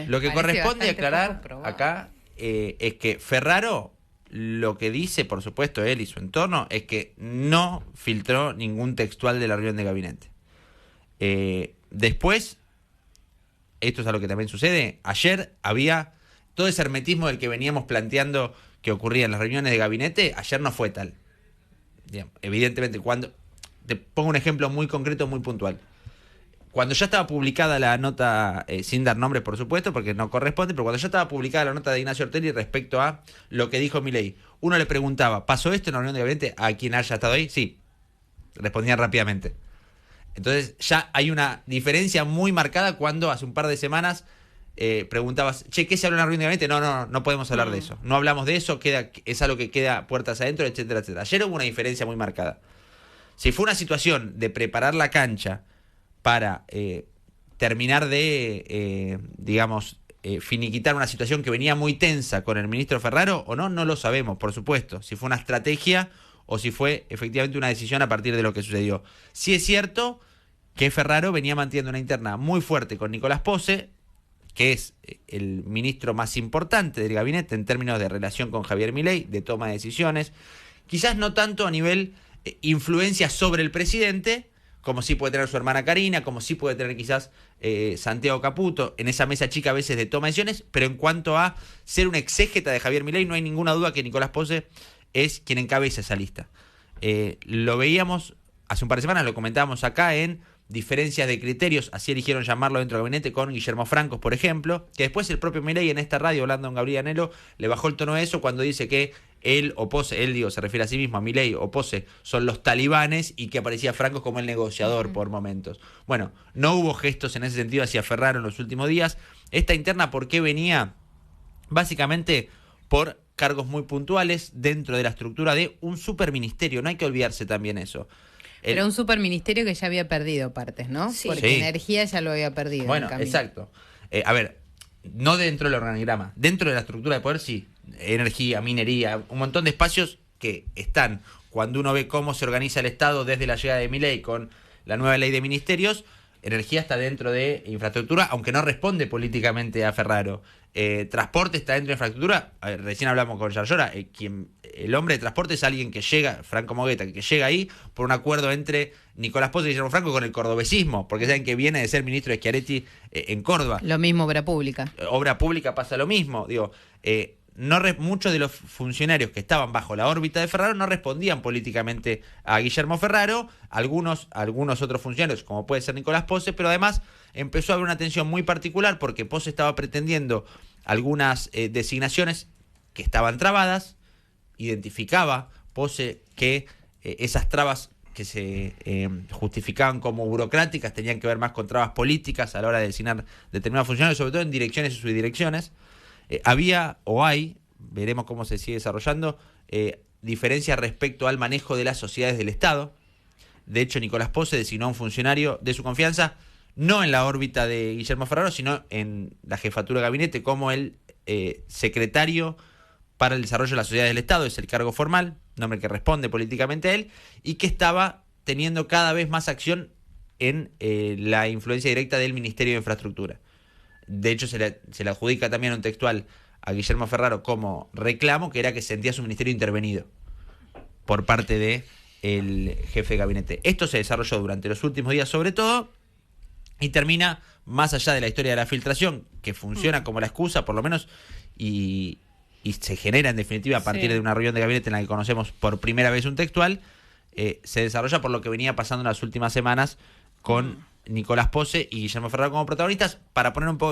Lo que Parece corresponde bastante aclarar poco probado. acá es que Ferraro, lo que dice, por supuesto, él y su entorno, es que no filtró ningún textual de la reunión de gabinete. Después, esto es a lo que también sucede, ayer había todo ese hermetismo del que veníamos planteando que ocurría en las reuniones de gabinete, ayer no fue tal. Digamos, evidentemente, cuando te pongo un ejemplo muy concreto, muy puntual. Cuando ya estaba publicada la nota, sin dar nombres por supuesto, porque no corresponde, pero cuando ya estaba publicada la nota de Ignacio Ortelli respecto a lo que dijo Milei, uno le preguntaba, ¿pasó esto en la reunión de gabinete a quien haya estado ahí? Sí, respondía rápidamente. Entonces ya hay una diferencia muy marcada cuando hace un par de semanas preguntabas, che, ¿qué se habló en la reunión de gabinete? No podemos hablar de eso. No hablamos de eso, es algo que queda puertas adentro, etcétera, etcétera. Ayer hubo una diferencia muy marcada. Si fue una situación de preparar la cancha para terminar de, finiquitar una situación que venía muy tensa con el ministro Ferraro o no lo sabemos, por supuesto. Si fue una estrategia o si fue efectivamente una decisión a partir de lo que sucedió. Sí es cierto que Ferraro venía manteniendo una interna muy fuerte con Nicolás Posse, que es el ministro más importante del gabinete en términos de relación con Javier Milei, de toma de decisiones, quizás no tanto a nivel influencia sobre el presidente, como sí puede tener su hermana Karina, como sí puede tener quizás Santiago Caputo, en esa mesa chica a veces de toma de decisiones, pero en cuanto a ser un exégeta de Javier Milei, no hay ninguna duda que Nicolás Posse es quien encabeza esa lista. Lo veíamos hace un par de semanas, lo comentábamos acá en diferencias de criterios, así eligieron llamarlo dentro del gabinete con Guillermo Francos, por ejemplo, que después el propio Milei en esta radio, hablando con Gabriel Anelo, le bajó el tono a eso cuando dice que él o Posse, se refiere a sí mismo, a Milei o Posse, son los talibanes y que aparecía Francos como el negociador por momentos. Bueno, no hubo gestos en ese sentido hacia Ferraro en los últimos días. Esta interna, ¿por qué venía? Básicamente por cargos muy puntuales dentro de la estructura de un superministerio, no hay que olvidarse también eso. Pero un superministerio que ya había perdido partes, ¿no? Sí. Porque Sí. energía ya lo había perdido. Bueno, en camino. exacto. A ver, no dentro del organigrama, dentro de la estructura de poder sí, energía, minería, un montón de espacios que están, cuando uno ve cómo se organiza el Estado desde la llegada de Milei con la nueva ley de ministerios, energía está dentro de infraestructura, aunque no responde políticamente a Ferraro. Transporte está dentro de infraestructura. A ver, recién hablamos con Yarlora, el hombre de transporte es alguien que llega, Franco Mogueta, que llega ahí por un acuerdo entre Nicolás Posse y Guillermo Franco con el cordobesismo, porque saben que viene de ser ministro de Schiaretti en Córdoba. Lo mismo obra pública. Obra pública pasa lo mismo. Digo, muchos de los funcionarios que estaban bajo la órbita de Ferraro no respondían políticamente a Guillermo Ferraro, algunos otros funcionarios, como puede ser Nicolás Posse, pero además empezó a haber una tensión muy particular porque Posse estaba pretendiendo algunas designaciones que estaban trabadas, identificaba Posse que esas trabas que se justificaban como burocráticas tenían que ver más con trabas políticas a la hora de designar determinados funcionarios, sobre todo en direcciones y subdirecciones. Había o hay, veremos cómo se sigue desarrollando, diferencias respecto al manejo de las sociedades del Estado. De hecho, Nicolás Posse designó a un funcionario de su confianza, no en la órbita de Guillermo Ferraro, sino en la jefatura de gabinete como el secretario para el desarrollo de las sociedades del Estado, es el cargo formal, nombre que responde políticamente a él, y que estaba teniendo cada vez más acción en la influencia directa del Ministerio de Infraestructura. De hecho, se le adjudica también un textual a Guillermo Ferraro como reclamo, que era que sentía su ministerio intervenido por parte del jefe de gabinete. Esto se desarrolló durante los últimos días sobre todo y termina más allá de la historia de la filtración, que funciona como la excusa, por lo menos, y se genera en definitiva a partir de una reunión de gabinete en la que conocemos por primera vez un textual, se desarrolla por lo que venía pasando en las últimas semanas con Nicolás Posse y Guillermo Ferraro como protagonistas. Para poner un poco